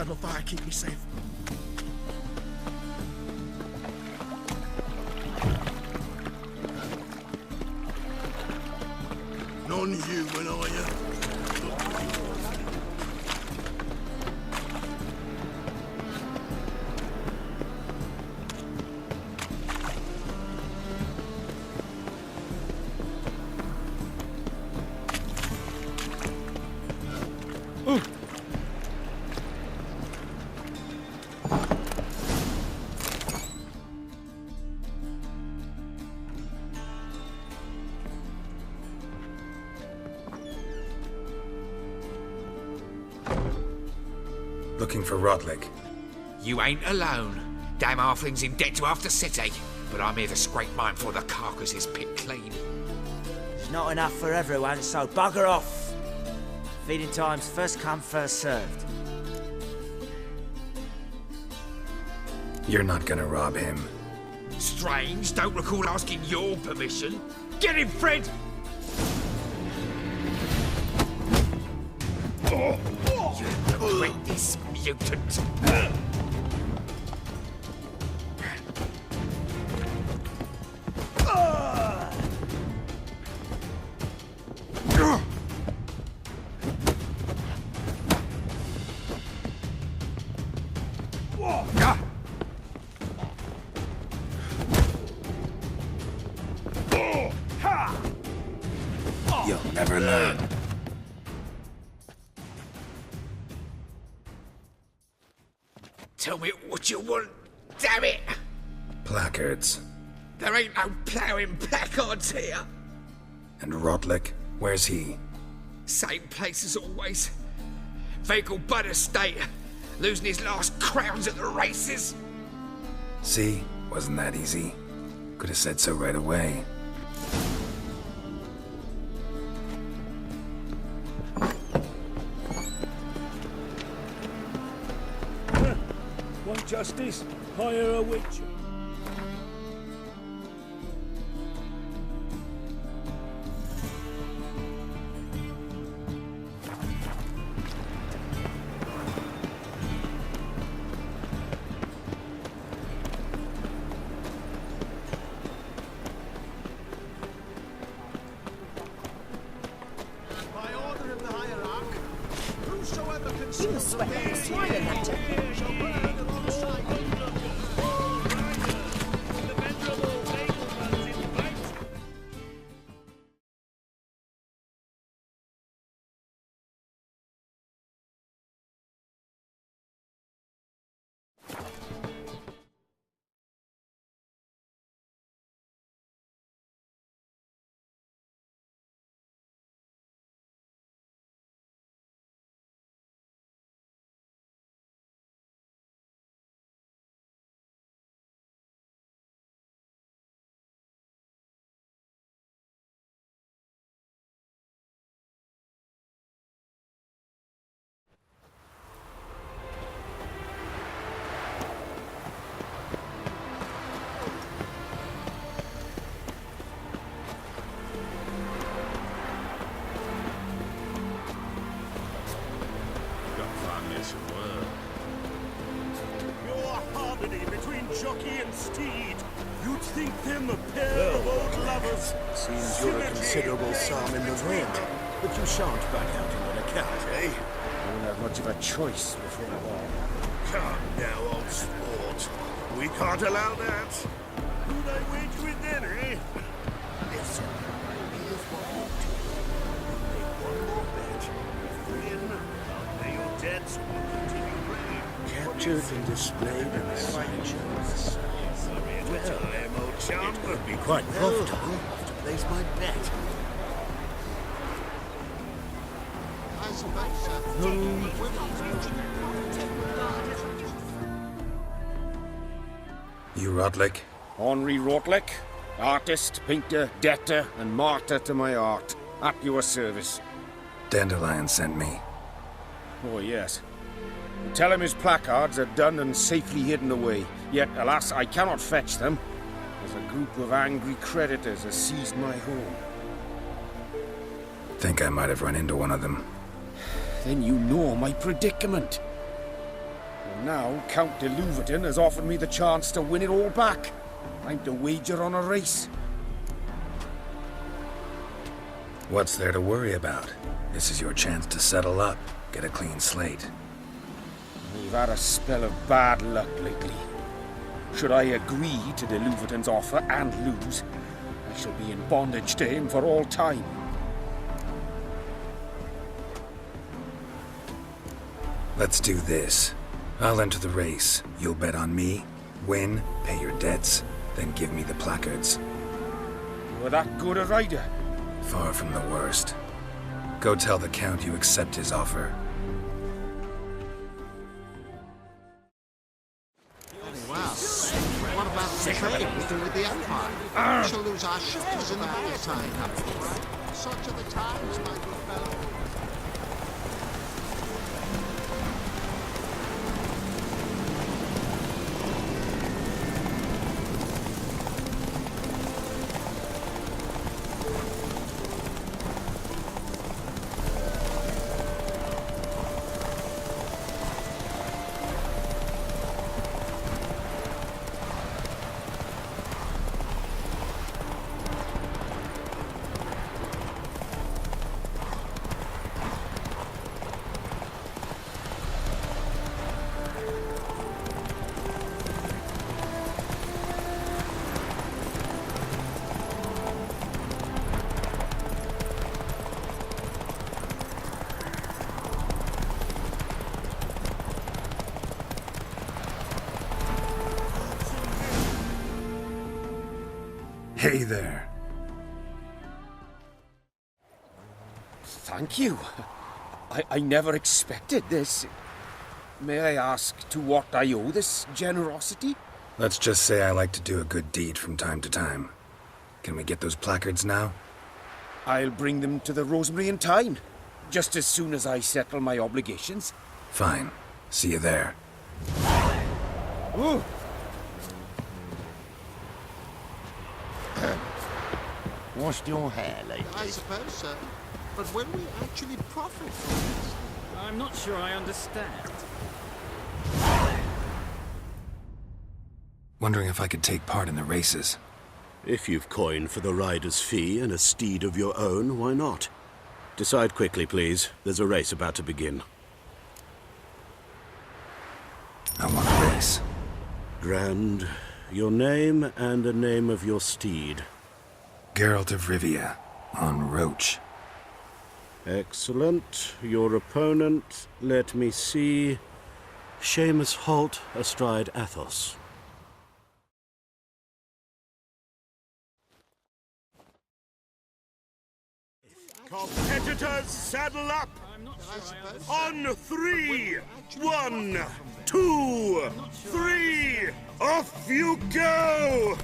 Have a fire, keep me safe. Non-human, are you? Looking for Rodlick. You ain't alone. Damn halfling's in debt to half the city. But I'm here to scrape mine before the carcass is picked clean. It's not enough for everyone, so bugger off. Feeding time's first come, first served. You're not gonna rob him. Strange, don't recall asking your permission. Get him, Fred! You regret this, mutant. You'll never learn. Tell me what you want, damn it! Placards. There ain't no ploughing placards here. And Rodlick? Where's he? Same place as always. Vehicle Bud estate. Losing his last crowns at the races. See? Wasn't that easy? Could have said so right away. Want justice? Hire a witch. By order of the hierarch, whosoever You conceals sweat like a swine in that jacket. shall burn alongside him. Your harmony between jockey and steed. You'd think them a pair of old lovers. Seems you're a considerable psalm in the wind, but you shan't back out in an account, eh? You won't have much of a choice before long. Come now, old sport. We can't allow that. Who'd I wage with then, eh? Listen, here's what we'll do. We'll make one more bet. If we win, I'll pay your debts and we'll continue playing. Captured and displayed in the sideshows. Well, time, old chum. It could be quite profitable. I'll have to place my bet. You Rodlick? Henri Rotlick, artist, painter, debtor, and martyr to my art. At your service. Dandelion sent me. Oh, yes. Tell him his placards are done and safely hidden away. Yet, alas, I cannot fetch them, as a group of angry creditors has seized my home. Think I might have run into one of them. Then you know my predicament. And now Count de Louverton has offered me the chance to win it all back. Time to wager on a race. What's there to worry about? This is your chance to settle up, get a clean slate. We've had a spell of bad luck lately. Should I agree to de Louverton's offer and lose, I shall be in bondage to him for all time. Let's do this. I'll enter the race. You'll bet on me, win, pay your debts, then give me the placards. You're that good a rider? Far from the worst. Go tell the Count you accept his offer. Well, what about the trade we do with the Empire? We shall lose our ships in the maritime. Such are the times, my good fellow. Hey there. Thank you. I never expected this. May I ask to what I owe this generosity? Let's just say I like to do a good deed from time to time. Can we get those placards now? I'll bring them to the Rosemary in time, just as soon as I settle my obligations. Fine. See you there. Ooh. Washed your hair lately? I suppose so. But when we actually profit from this? I'm not sure I understand. Wondering if I could take part in the races. If you've coin for the rider's fee and a steed of your own, why not? Decide quickly, please. There's a race about to begin. I want a race. Grand. Your name and the name of your steed. Geralt of Rivia, on Roach. Excellent. Your opponent, let me see. Seamus Holt astride Athos. Competitors, saddle up! On 3! 1, 2, 3! Off you go!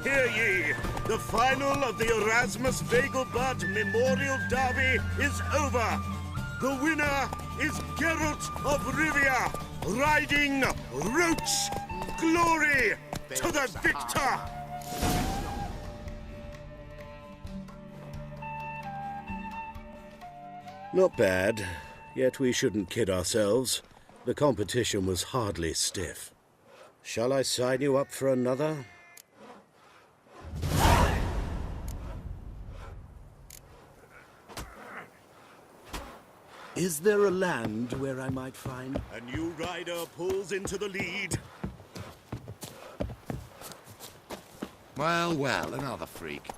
Hear ye! The final of the Erasmus Vegelbud Memorial Derby is over! The winner is Geralt of Rivia, riding Roach! Glory to the victor! Not bad, yet we shouldn't kid ourselves. The competition was hardly stiff. Shall I sign you up for another? Is there a land where I might find? A new rider pulls into the lead. Well, well, another freak.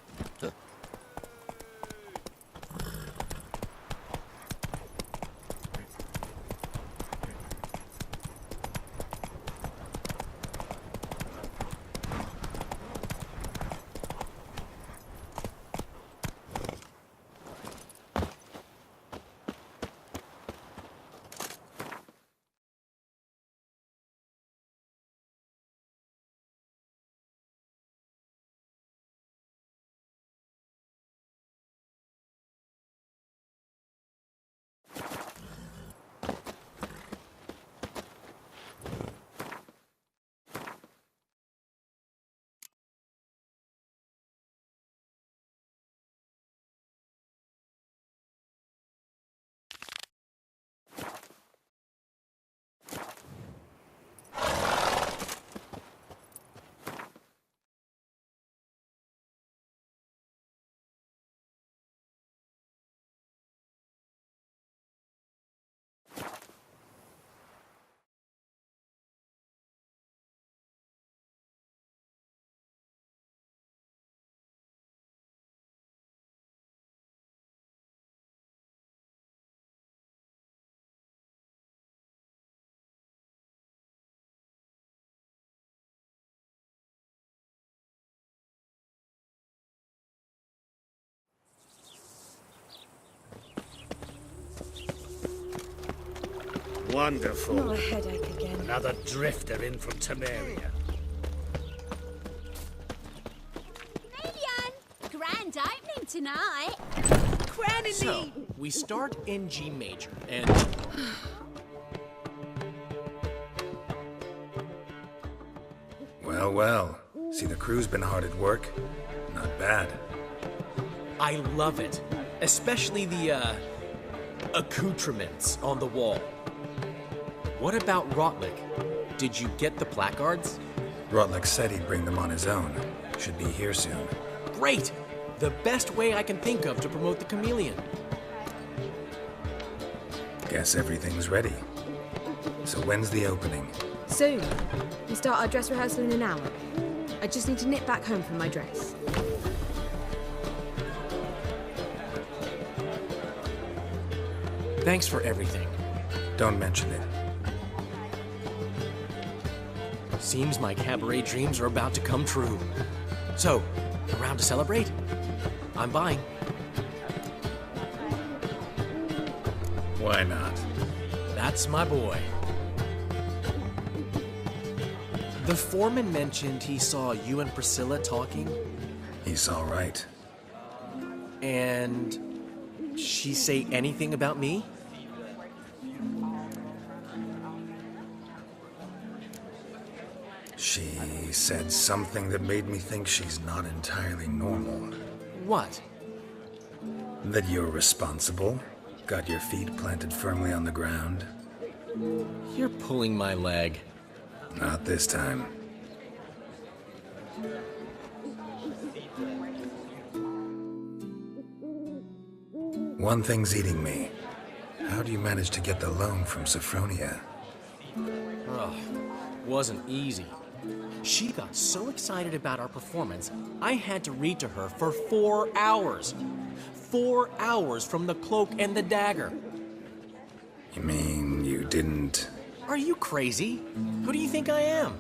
Wonderful. My headache again. Another drifter in from Temeria. Million! Grand opening tonight. Crowning So, me. we start in G major, and Well, well. See, the crew's been hard at work. Not bad. I love it. Especially the, accoutrements on the wall. What about Rotlick? Did you get the placards? Rotlick said he'd bring them on his own. Should be here soon. Great! The best way I can think of to promote the chameleon. Guess everything's ready. So when's the opening? Soon. We start our dress rehearsal in an hour. I just need to nip back home for my dress. Thanks for everything. Don't mention it. Seems my cabaret dreams are about to come true. So, around to celebrate? I'm buying. Why not? That's my boy. The foreman mentioned he saw you and Priscilla talking, He's all right. and she say anything about me? She said something that made me think she's not entirely normal. What? That you're responsible, got your feet planted firmly on the ground. You're pulling my leg. Not this time. One thing's eating me. How do you manage to get the loan from Sophronia? Ugh, wasn't easy. She got so excited about our performance, I had to read to her for 4 hours. 4 hours from the cloak and the dagger. You mean you didn't... Are you crazy? Who do you think I am?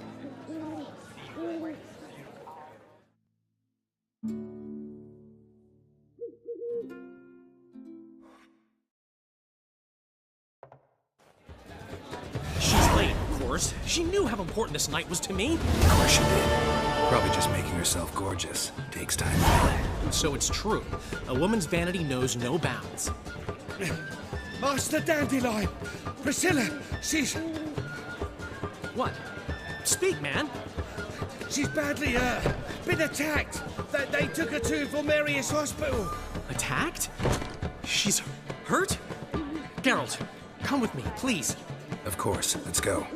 She's late, of course. She knew how important this night was to me. Of course she did. Probably just making herself gorgeous. Takes time. So it's true. A woman's vanity knows no bounds. Master Dandelion! Priscilla, she's What? Speak, man. she's badly, been attacked. They took her to Vulmerius Hospital. Attacked? She's hurt? Geralt, come with me, please. Of course. Let's go.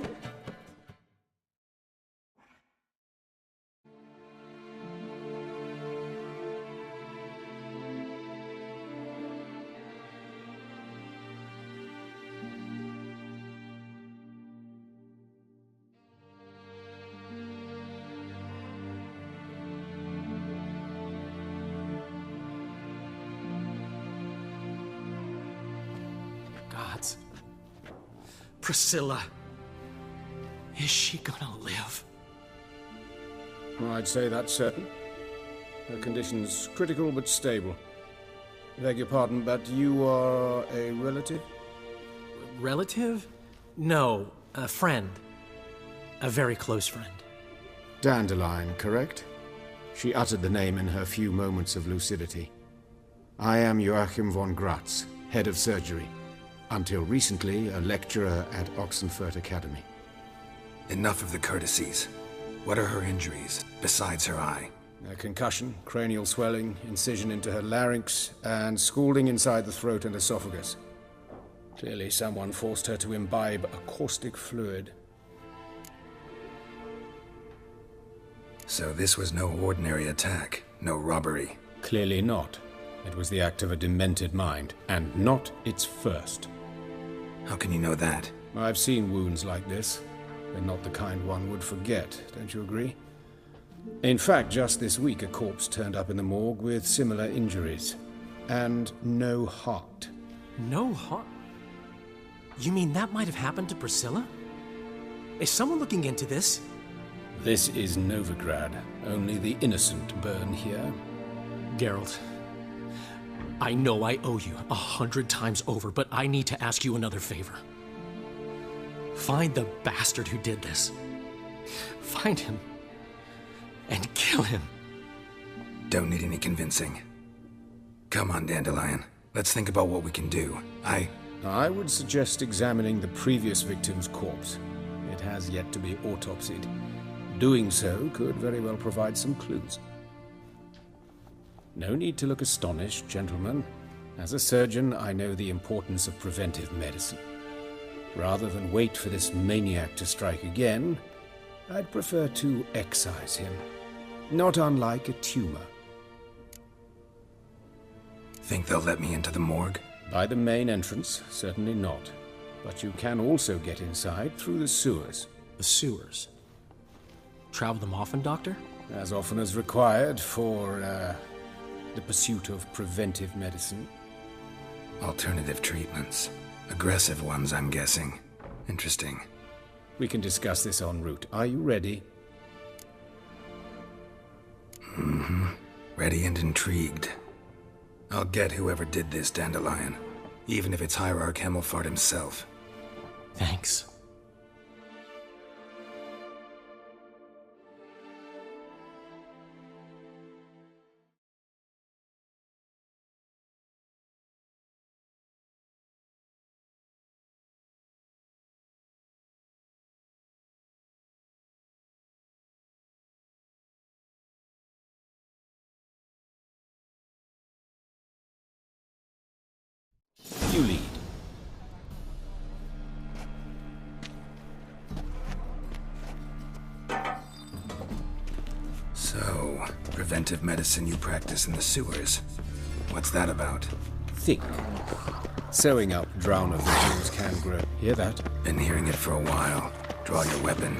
gods. Priscilla. Is she gonna live? I'd say that's certain. Her condition's critical but stable. Beg your pardon, but you are a relative? Relative? No, a friend. A very close friend. Dandelion, correct? She uttered the name in her few moments of lucidity. I am Joachim von Gratz, head of surgery. Until recently, a lecturer at Oxenfurt Academy. Enough of the courtesies. What are her injuries, besides her eye? A concussion, cranial swelling, incision into her larynx, and scalding inside the throat and esophagus. Clearly someone forced her to imbibe a caustic fluid. So this was no ordinary attack, no robbery. Clearly not. It was the act of a demented mind, and not its first. How can you know that? I've seen wounds like this. They're not the kind one would forget, don't you agree? In fact, just this week a corpse turned up in the morgue with similar injuries. And no heart. No heart? You mean that might have happened to Priscilla? Is someone looking into this? This is Novigrad. Only the innocent burn here. Geralt, I know I owe you 100 times over, but I need to ask you another favor. Find the bastard who did this. Find him. And kill him. Don't need any convincing. Come on, Dandelion. Let's think about what we can do. I would suggest examining the previous victim's corpse. It has yet to be autopsied. Doing so could very well provide some clues. No need to look astonished, gentlemen. As a surgeon, I know the importance of preventive medicine. Rather than wait for this maniac to strike again, I'd prefer to excise him. Not unlike a tumor. Think they'll let me into the morgue? By the main entrance, certainly not. But you can also get inside through the sewers. The sewers? Travel them often, Doctor? As often as required for, the pursuit of preventive medicine. Alternative treatments. Aggressive ones, I'm guessing. Interesting. We can discuss this en route. Are you ready? Mm-hmm. Ready and intrigued. I'll get whoever did this, Dandelion. Even if it's Hierarch Hemmelfart himself. Thanks. You lead. So, preventive medicine you practice in the sewers. What's that about? Think. Sewing up drowner victims can grow. Hear that? Been hearing it for a while. Draw your weapon.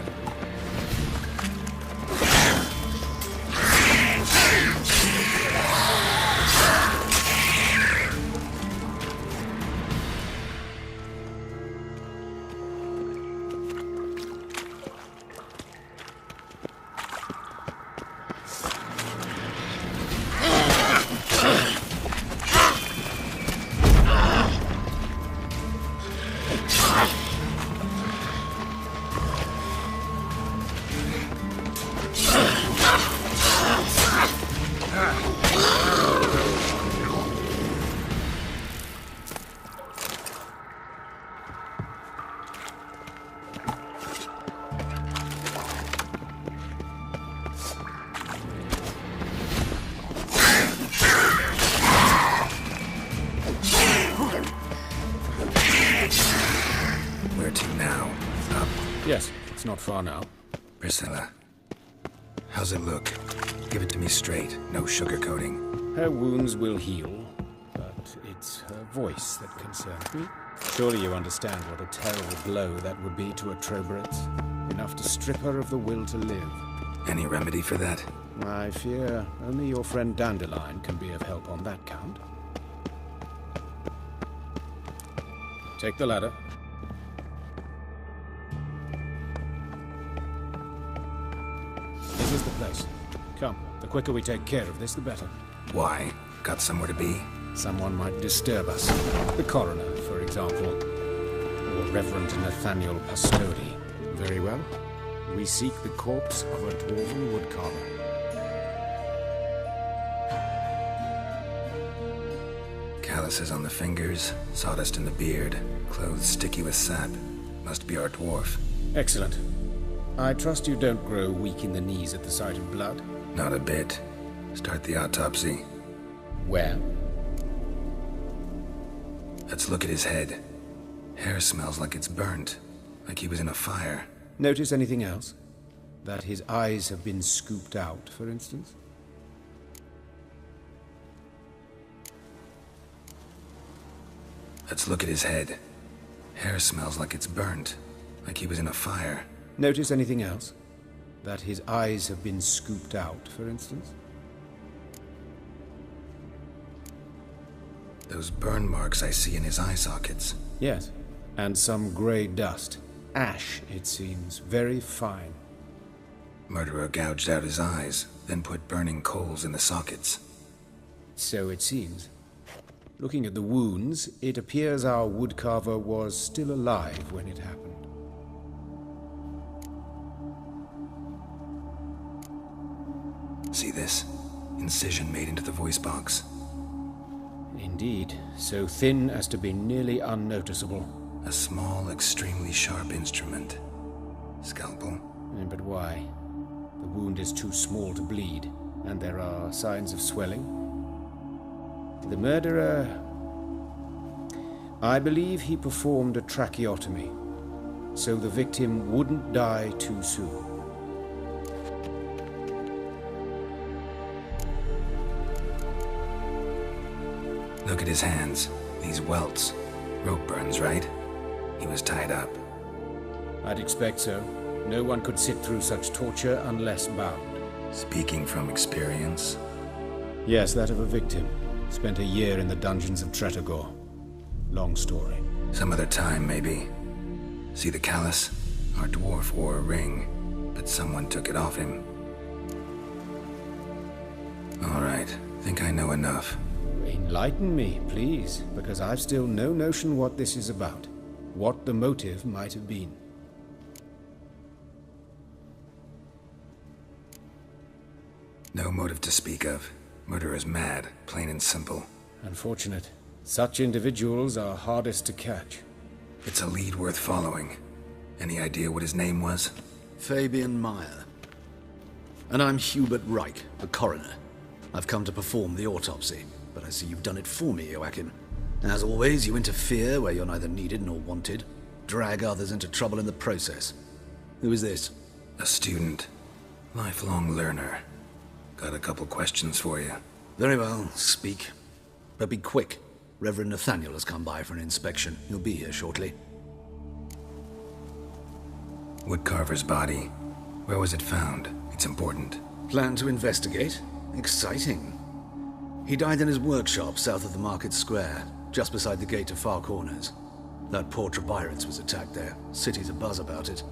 Where to now? Up? Yes, it's not far now. Priscilla. How's it look? Give it to me straight, no sugarcoating. Her wounds will heal, but it's her voice that concerns me. Surely you understand what a terrible blow that would be to a Trobritz. Enough to strip her of the will to live. Any remedy for that? I fear only your friend Dandelion can be of help on that count. Take the ladder. This is the place. Come, the quicker we take care of this, the better. Why? Got somewhere to be? Someone might disturb us. The coroner, for example. Or Reverend Nathaniel Pastodi. Very well. We seek the corpse of a dwarven woodcarver. Calluses on the fingers, sawdust in the beard, clothes sticky with sap. Must be our dwarf. Excellent. I trust you don't grow weak in the knees at the sight of blood? Not a bit. Start the autopsy. Where? Let's look at his head. Hair smells like it's burnt, like he was in a fire. Notice anything else? That his eyes have been scooped out, for instance? Let's look at his head. Hair smells like it's burnt, like he was in a fire. Notice anything else? That his eyes have been scooped out, for instance? Those burn marks I see in his eye sockets. Yes, and some grey dust. Ash, it seems. Very fine. Murderer gouged out his eyes, then put burning coals in the sockets. So it seems. Looking at the wounds, it appears our woodcarver was still alive when it happened. See this? Incision made into the voice box. Indeed, so thin as to be nearly unnoticeable. A small, extremely sharp instrument. Scalpel? But why? The wound is too small to bleed, and there are signs of swelling. The murderer... I believe he performed a tracheotomy, so the victim wouldn't die too soon. Look at his hands. These welts. Rope burns, right? He was tied up. I'd expect so. No one could sit through such torture unless bound. Speaking from experience? Yes, that of a victim. Spent a year in the dungeons of Tretogor. Long story. Some other time, maybe. See the callus? Our dwarf wore a ring, but someone took it off him. All right. Think I know enough. Enlighten me, please, because I've still no notion what this is about. What the motive might have been. No motive to speak of. Murderer's mad, plain and simple. Unfortunate. Such individuals are hardest to catch. It's a lead worth following. Any idea what his name was? Fabian Meyer. And I'm Hubert Reich, the coroner. I've come to perform the autopsy, but I see you've done it for me, Joachim. As always, you interfere where you're neither needed nor wanted. Drag others into trouble in the process. Who is this? A student. Lifelong learner. Got a couple questions for you. Very well, speak. But be quick. Reverend Nathaniel has come by for an inspection. He'll be here shortly. Woodcarver's body. Where was it found? It's important. Plan to investigate? Exciting. He died in his workshop south of the market square, just beside the gate to Far Corners. That poor Trebirance was attacked there. City's abuzz about it.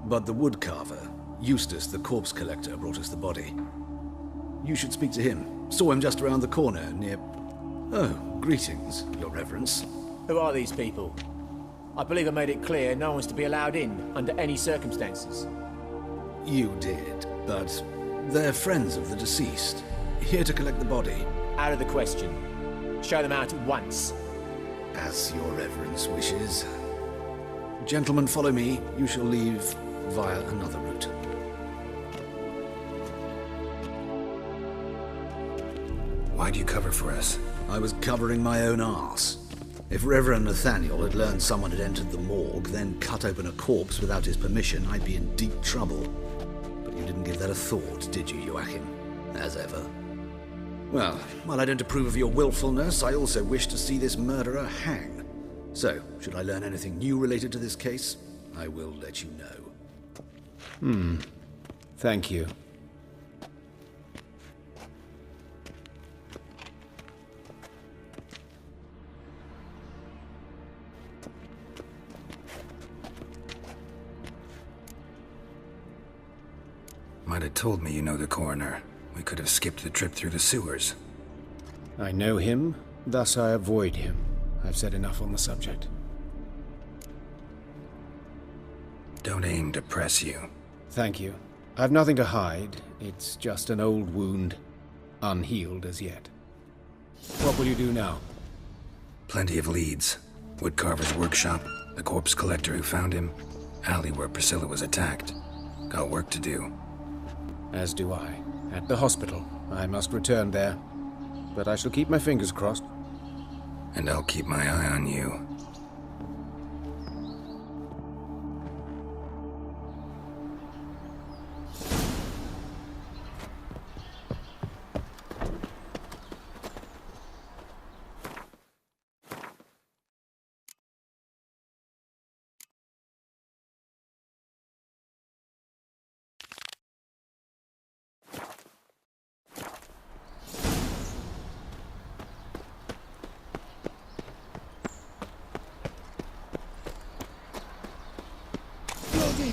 But the woodcarver, Eustace the corpse collector, brought us the body. You should speak to him. Saw him just around the corner near... Oh, greetings, Your Reverence. Who are these people? I believe I made it clear no one's to be allowed in under any circumstances. You did, but they're friends of the deceased. Here to collect the body. Out of the question. Show them out at once. As Your Reverence wishes. Gentlemen, follow me. You shall leave via another route. Why'd you cover for us? I was covering my own arse. If Reverend Nathaniel had learned someone had entered the morgue, then cut open a corpse without his permission, I'd be in deep trouble. But you didn't give that a thought, did you, Joachim? As ever. Well, while I don't approve of your willfulness, I also wish to see this murderer hang. So, should I learn anything new related to this case, I will let you know. Thank you. told me you know the coroner. We could have skipped the trip through the sewers. I know him, thus I avoid him. I've said enough on the subject. Don't aim to press you. Thank you. I've nothing to hide. It's just an old wound, unhealed as yet. What will you do now? Plenty of leads. Woodcarver's workshop, the corpse collector who found him, alley where Priscilla was attacked. Got work to do. As do I. At the hospital. I must return there. But I shall keep my fingers crossed. And I'll keep my eye on you.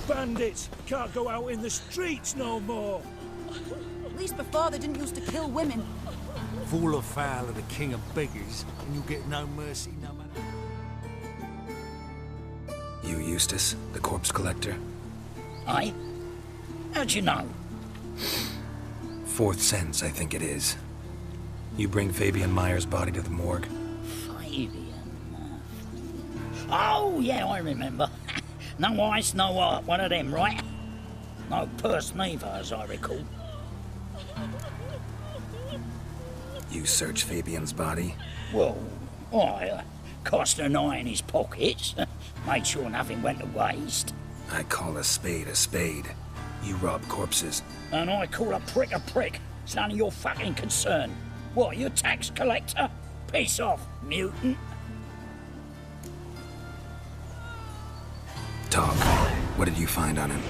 Bandits can't go out in the streets no more. At least before they didn't used to kill women. Fall afoul of the king of beggars, and you'll get no mercy no matter. You Eustace, the corpse collector? Aye? How'd you know? Fourth sense, I think it is. You bring Fabian Meyer's body to the morgue? Fabian... Oh, yeah, I remember. No ice, no art, one of them, right? No purse neither, as I recall. You search Fabian's body? Well, I cast an eye in his pockets, made sure nothing went to waste. I call a spade a spade. You rob corpses. And I call a prick a prick. It's none of your fucking concern. What, you tax collector? Piss off, mutant. Talk. What did you find on him?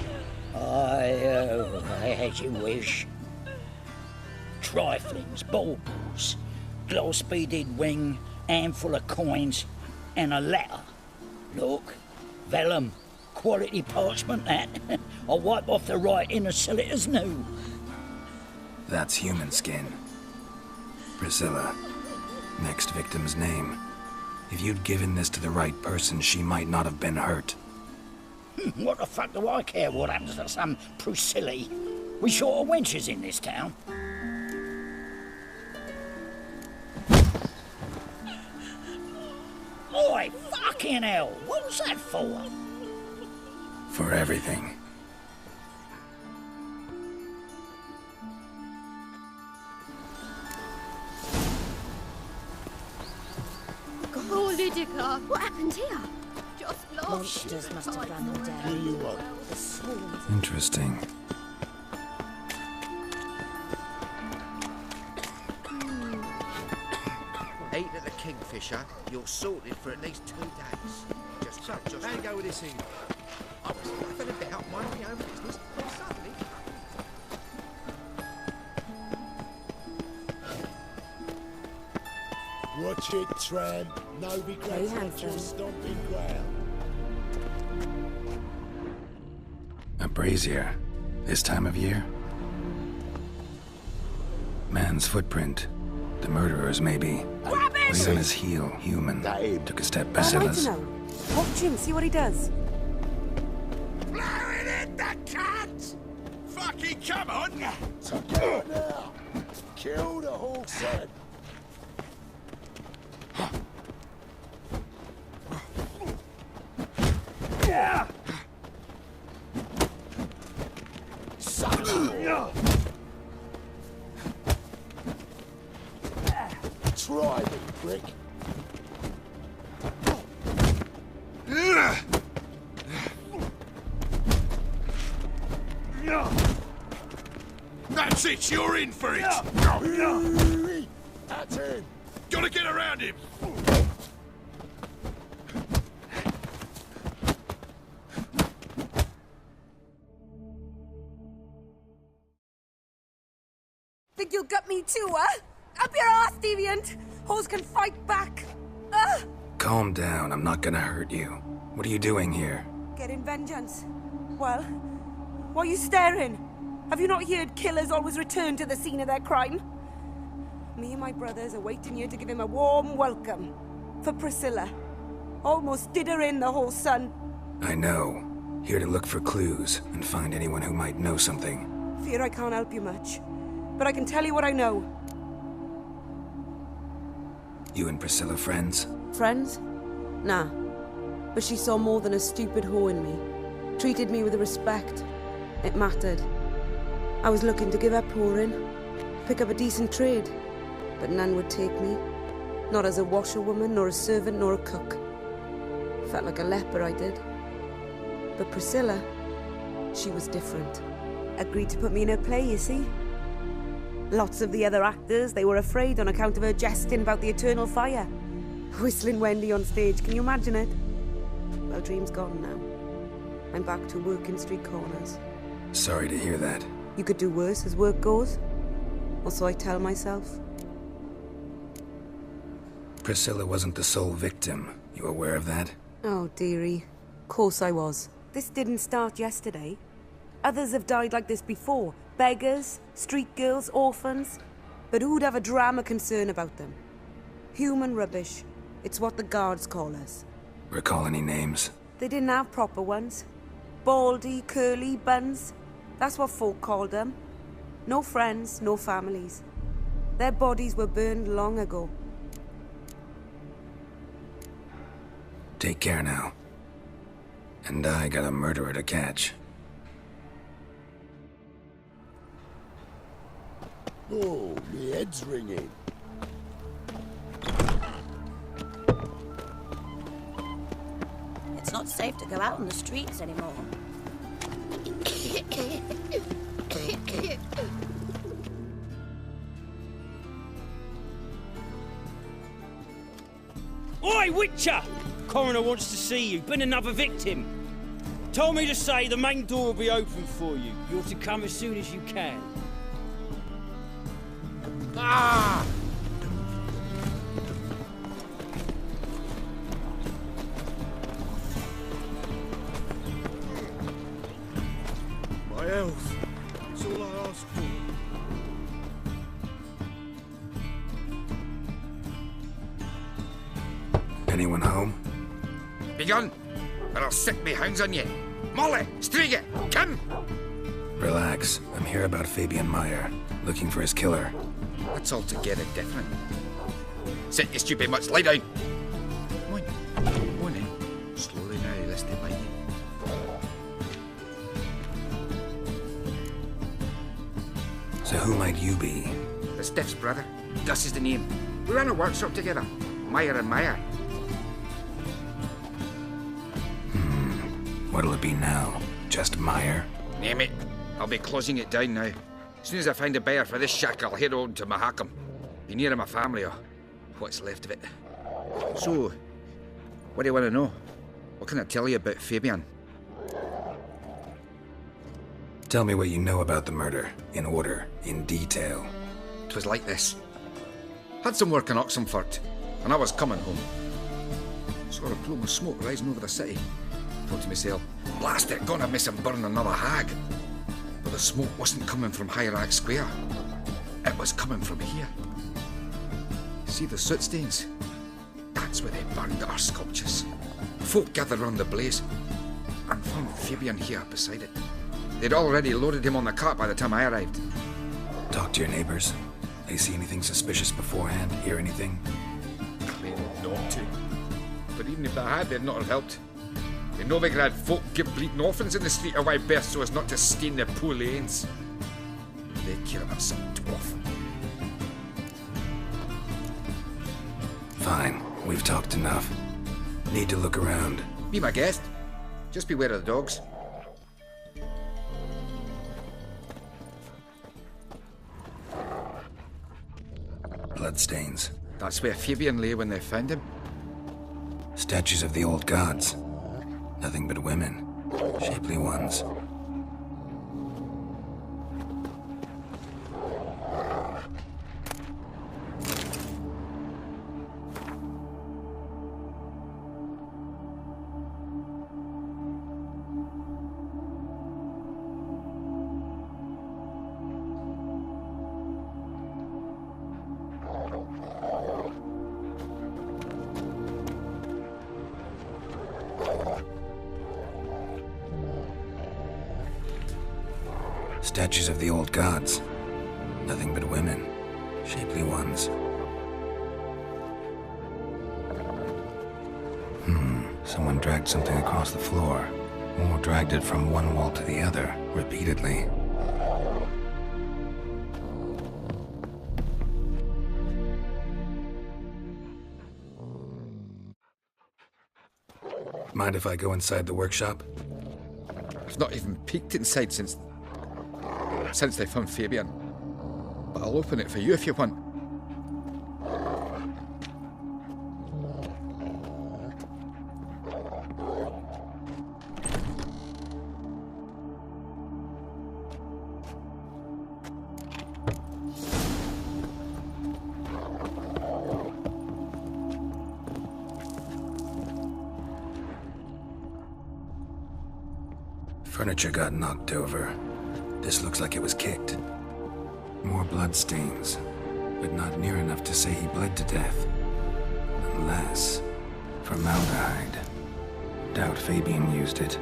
As you wish. Triflings, baubles, gloss-beaded ring, handful of coins, and a letter. Look, vellum, quality parchment that. I'll wipe off the writing and sell it as new. That's human skin. Priscilla. Next victim's name. If you'd given this to the right person, she might not have been hurt. What the fuck do I care what happens to some Priscilla? We short of wenches in this town. Oi, fucking hell! What was that for? For everything. Oh, Lydica, what happened here? Just lost. Monsters must have run them down. Interesting. Eat at the Kingfisher, you're sorted for at least 2 days. Just how you go with this thing? I was laughing about minding my own business, and suddenly... Watch it, tramp. No regrets at your stomping ground. A brazier. This time of year? Man's footprint. The murderer's maybe. He's on his heel, human. Took a step back. Priscilla's. Watch him, see what he does. Blow it in the cat! Fucking come on! Tuck it now. Kill the horse head. Yeah. Try me, prick. That's it, you're in for it! That's him. Gotta get around him! Think you'll get me too, huh? Up your ass, deviant! Hoes can fight back! Calm down, I'm not gonna hurt you. What are you doing here? Getting vengeance. Well, why are you staring? Have you not heard killers always return to the scene of their crime? Me and my brothers are waiting here to give him a warm welcome. For Priscilla. Almost did her in, the whole son. I know. Here to look for clues and find anyone who might know something. Fear I can't help you much. But I can tell you what I know. You and Priscilla friends? Friends? Nah. But she saw more than a stupid whore in me. Treated me with respect. It mattered. I was looking to give up whoring. Pick up a decent trade. But none would take me. Not as a washerwoman, nor a servant, nor a cook. Felt like a leper, I did. But Priscilla, she was different. Agreed to put me in her play, you see. Lots of the other actors, they were afraid on account of her jesting about the eternal fire. Whistling Wendy on stage, can you imagine it? Well, dream's gone now. I'm back to working street corners. Sorry to hear that. You could do worse as work goes. Or so I tell myself. Priscilla wasn't the sole victim. You aware of that? Oh, dearie. Course I was. This didn't start yesterday. Others have died like this before. Beggars, street girls, orphans. But who'd have a drama concern about them? Human rubbish. It's what the guards call us. Recall any names? They didn't have proper ones. Baldy, curly, buns. That's what folk called them. No friends, no families. Their bodies were burned long ago. Take care now. And I got a murderer to catch. Oh, my head's ringing. It's not safe to go out on the streets anymore. Oi, Witcher! Coroner wants to see you. Been another victim. Told me to say the main door will be open for you. You're to come as soon as you can. Ah! My health. It's all I ask for. Anyone home? Begun, or I'll set me hounds on you. Molly, Striga, come! Relax. I'm here about Fabian Meyer, looking for his killer. That's altogether different. Sit, you stupid much. Lie down. Come on. Come on then. Slowly now, lest they bite you. So who might you be? The Stiff's brother. Gus is the name. We ran a workshop together. Meyer and Meyer. What'll it be now? Just Meyer? Name it. I'll be closing it down now. As soon as I find a buyer for this shack, I'll head on to Mahakam. Be near my family, or what's left of it. So, what do you want to know? What can I tell you about Fabian? Tell me what you know about the murder, in order, in detail. 'Twas like this. Had some work in Oxenfurt, and I was coming home. Saw a plume of smoke rising over the city. Thought to myself, blast it, gonna miss and burn another hag. But the smoke wasn't coming from Hierarch Square. It was coming from here. See the soot stains? That's where they burned our sculptures. Folk gathered round the blaze, and found Fabian here beside it. They'd already loaded him on the cart by the time I arrived. Talk to your neighbors. They see anything suspicious beforehand? Hear anything? Claimed not to. But even if they had, they'd not have helped. In Novigrad, folk give bleeding orphans in the street a wide berth so as not to stain their poor lanes. They care about some dwarf. Fine. We've talked enough. Need to look around. Be my guest. Just beware of the dogs. Bloodstains. That's where Fabian lay when they found him. Statues of the old gods. Nothing but women. Shapely ones. Statues of the old gods. Nothing but women. Shapely ones. Someone dragged something across the floor. Or dragged it from one wall to the other, repeatedly. Mind if I go inside the workshop? I've not even peeked inside since they found Fabian. But I'll open it for you if you want. Furniture got knocked over. This looks like it was kicked. More blood stains, but not near enough to say he bled to death. Unless formaldehyde. Doubt Fabian used it.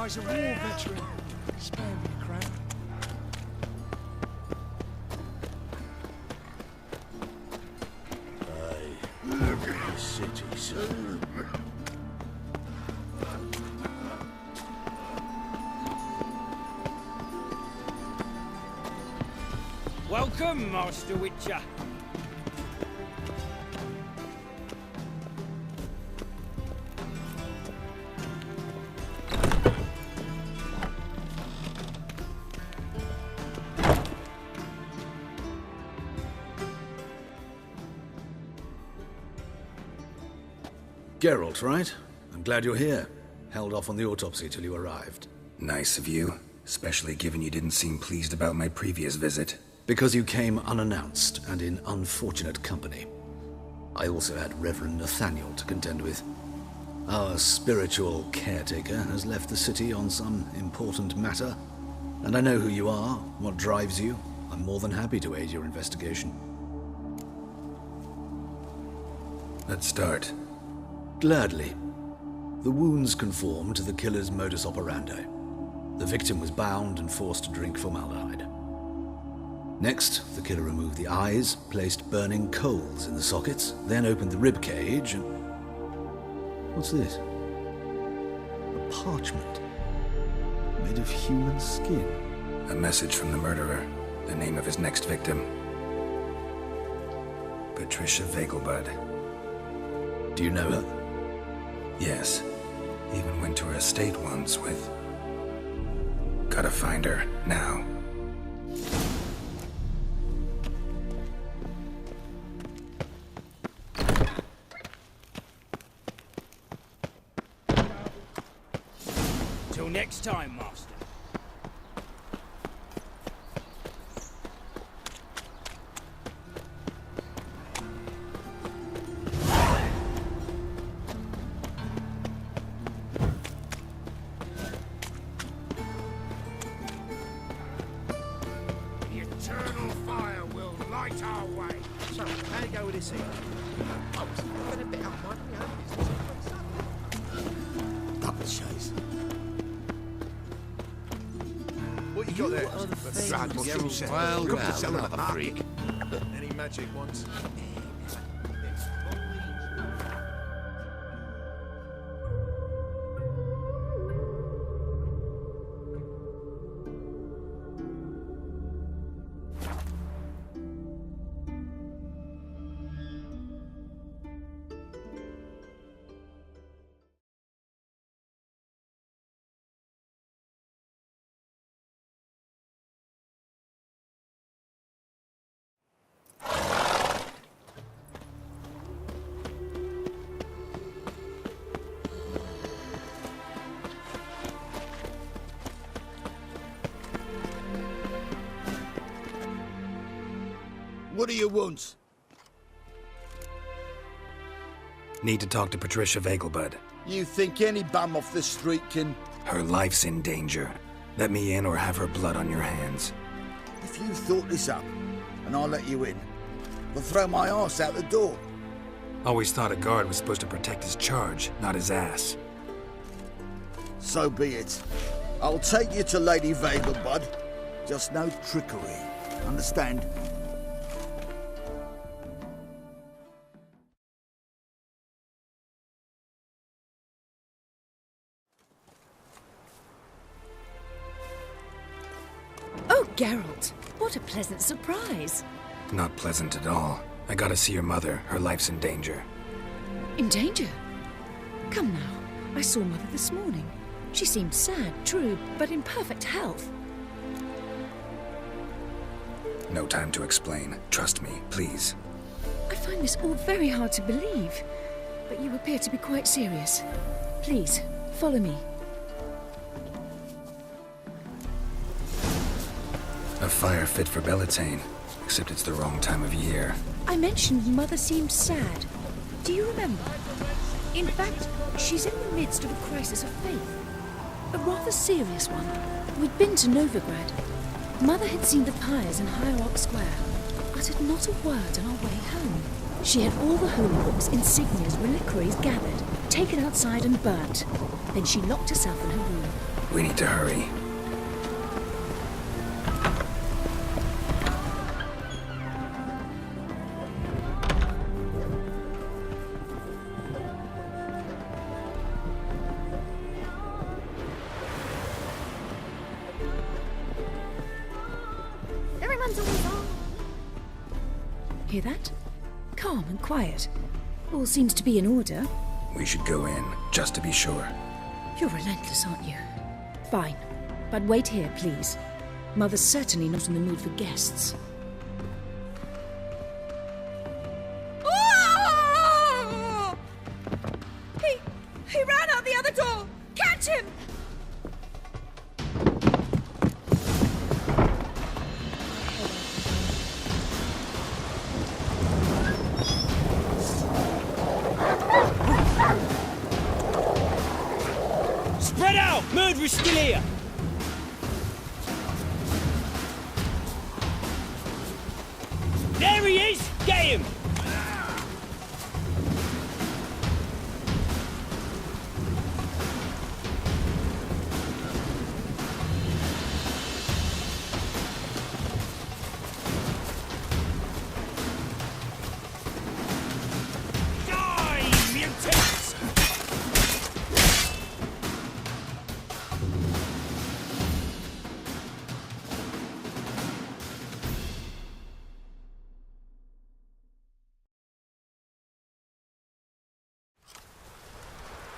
He's a war veteran. Spare me a crown. Aye, look at the city, son. Welcome, Master Witcher. Geralt, right? I'm glad you're here. Held off on the autopsy till you arrived. Nice of you, especially given you didn't seem pleased about my previous visit. Because you came unannounced and in unfortunate company. I also had Reverend Nathaniel to contend with. Our spiritual caretaker has left the city on some important matter, and I know who you are, what drives you. I'm more than happy to aid your investigation. Let's start. Gladly. The wounds conform to the killer's modus operandi. The victim was bound and forced to drink formaldehyde. Next, the killer removed the eyes, placed burning coals in the sockets, then opened the rib cage and... What's this? A parchment. Made of human skin. A message from the murderer. The name of his next victim. Patricia Vegelbud. Do you know her? Yes. Even went to her estate once with... Gotta find her, now. Till next time, Master. Well, another freak. Any magic ones? What do you want? Need to talk to Patricia Vegelbud. You think any bum off the street can... Her life's in danger. Let me in or have her blood on your hands. If you thought this up, and I'll let you in, I'll throw my arse out the door. Always thought a guard was supposed to protect his charge, not his ass. So be it. I'll take you to Lady Vegelbud. Just no trickery. Understand? Oh, Geralt, what a pleasant surprise. Not pleasant at all. I gotta see your mother. Her life's in danger. In danger? Come now, I saw Mother this morning. She seemed sad, true, but in perfect health. No time to explain. Trust me, please. I find this all very hard to believe, but you appear to be quite serious. Please, follow me. A fire fit for Bellatane, except it's the wrong time of year. I mentioned Mother seemed sad. Do you remember? In fact, she's in the midst of a crisis of faith. A rather serious one. We'd been to Novigrad. Mother had seen the pyres in Hierarch Square, uttered not a word on our way home. She had all the holy books, insignias, reliquaries gathered, taken outside and burnt. Then she locked herself in her room. We need to hurry. Hear that? Calm and quiet. All seems to be in order. We should go in, just to be sure. You're relentless, aren't you? Fine. But wait here, please. Mother's certainly not in the mood for guests. Oh! He ran out the other door! Catch him! Spread out! Murderer's still here! There he is! Get him! Die, mutants!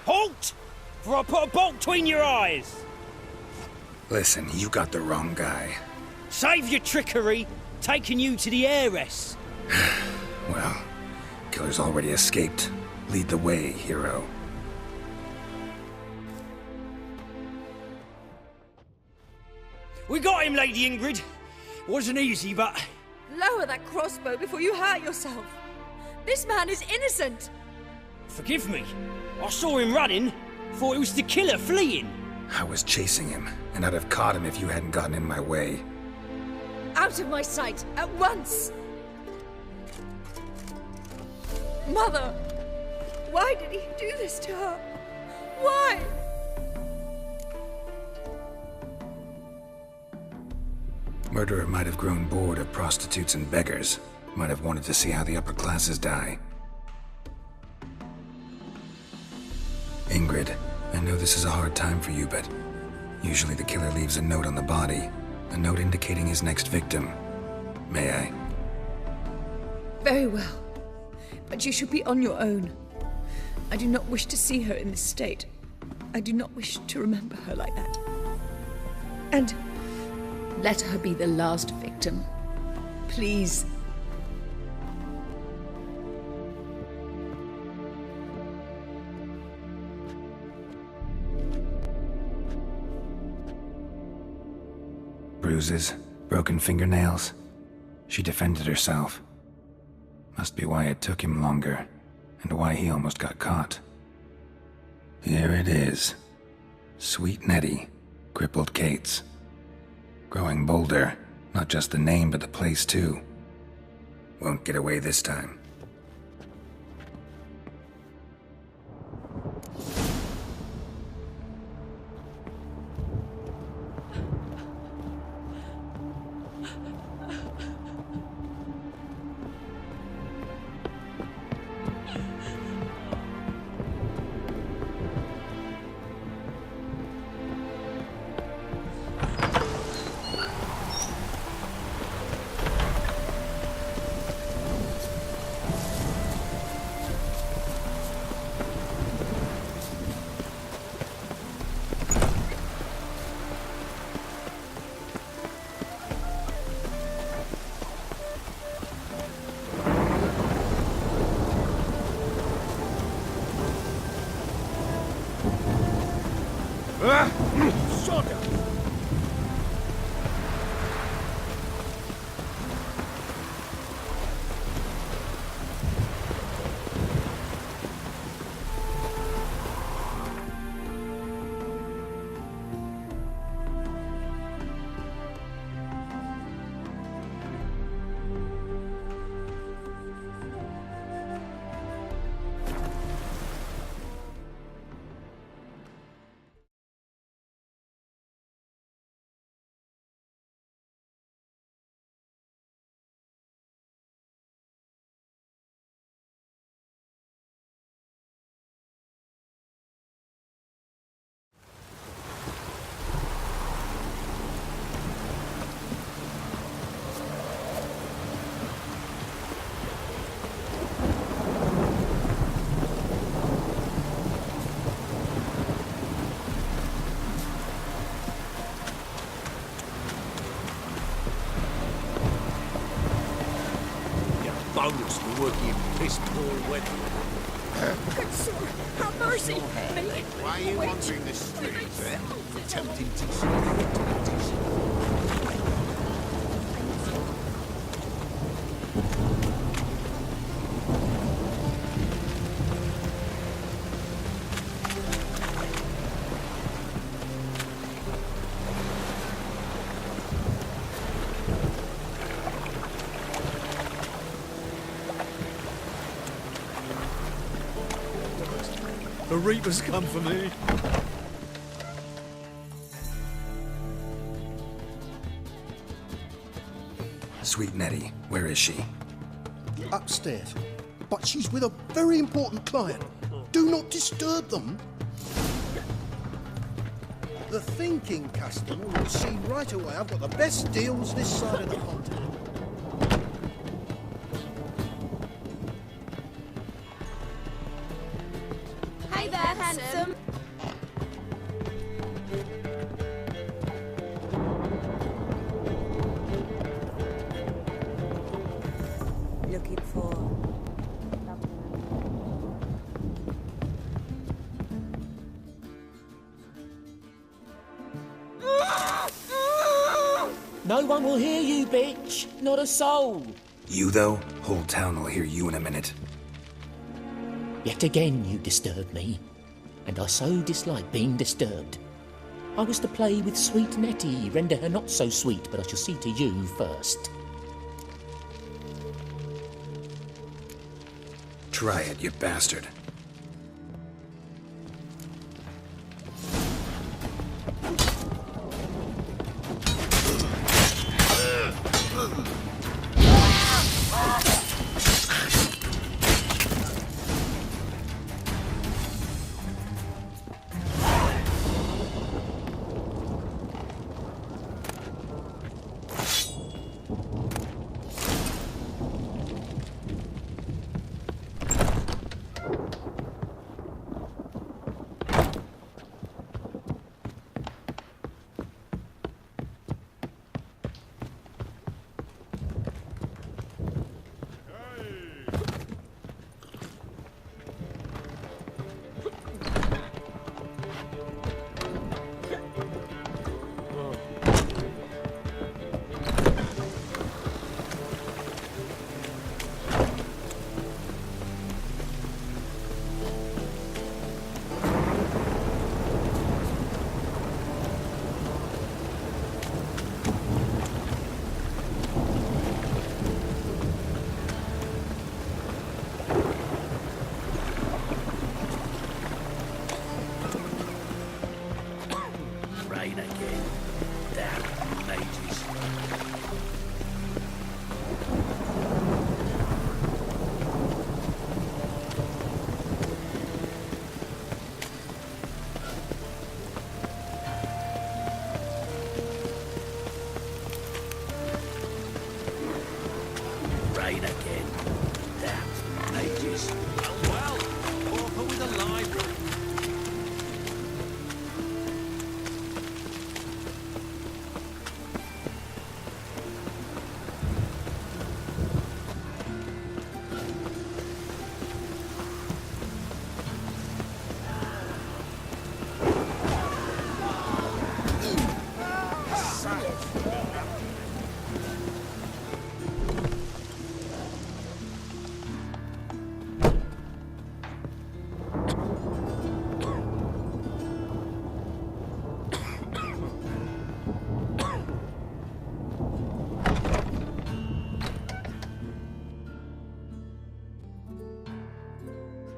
Halt! For I put a bolt between your eyes! Listen, you got the wrong guy. Save your trickery! Taking you to the heiress! Well, killer's already escaped. Lead the way, hero. We got him, Lady Ingrid! Wasn't easy, but... Lower that crossbow before you hurt yourself. This man is innocent. Forgive me. I saw him running. Thought it was the killer fleeing. I was chasing him, and I'd have caught him if you hadn't gotten in my way. Out of my sight, at once! Mother! Why did he do this to her? Why? Murderer might have grown bored of prostitutes and beggars. Might have wanted to see how the upper classes die. Ingrid, I know this is a hard time for you, but usually the killer leaves a note on the body. A note indicating his next victim. May I? Very well. But you should be on your own. I do not wish to see her in this state. I do not wish to remember her like that. And let her be the last victim. Please. Bruises, broken fingernails. She defended herself. Must be why it took him longer. and why he almost got caught. Here it is. Sweet Nettie, crippled Kate's. Growing bolder, not just the name but the place too. Won't get away this time. Bonus for working in piss poor weather. Good sir, have mercy. Why are you wandering the streets, eh? Attempting to The Reapers come for me. Sweet Nettie, where is she? Upstairs. But she's with a very important client. Do not disturb them. The thinking customer will see right away I've got the best deals this side of the continent. Hey there, handsome. Looking for... No one will hear you, bitch. Not a soul. You, though? Whole town will hear you in a minute. Yet again you disturb me, and I so dislike being disturbed. I was to play with sweet Nettie, render her not so sweet, but I shall see to you first. Try it, you bastard.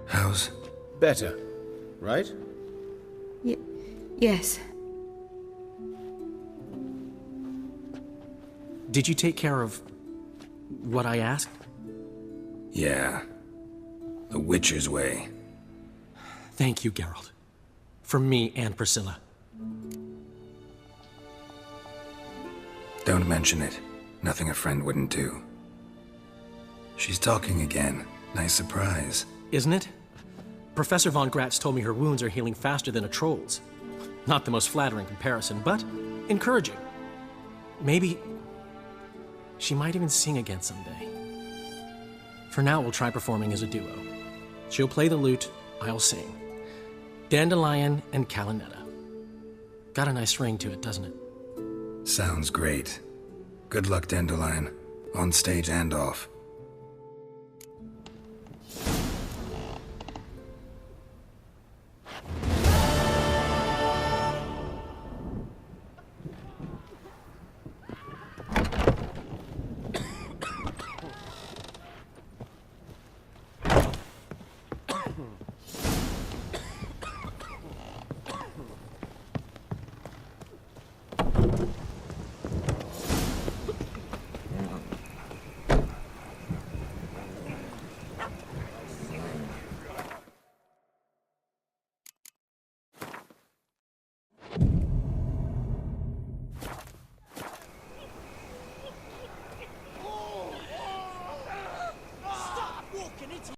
How's... Better, right? Yes. Did you take care of what I asked? Yeah. The Witcher's way. Thank you, Geralt. From me and Priscilla. Don't mention it. Nothing a friend wouldn't do. She's talking again. Nice surprise. Isn't it? Professor von Gratz told me her wounds are healing faster than a troll's. Not the most flattering comparison, but encouraging. Maybe she might even sing again someday. For now, we'll try performing as a duo. She'll play the lute, I'll sing. Dandelion and Calinetta. Got a nice ring to it, doesn't it? Sounds great. Good luck, Dandelion. On stage and off.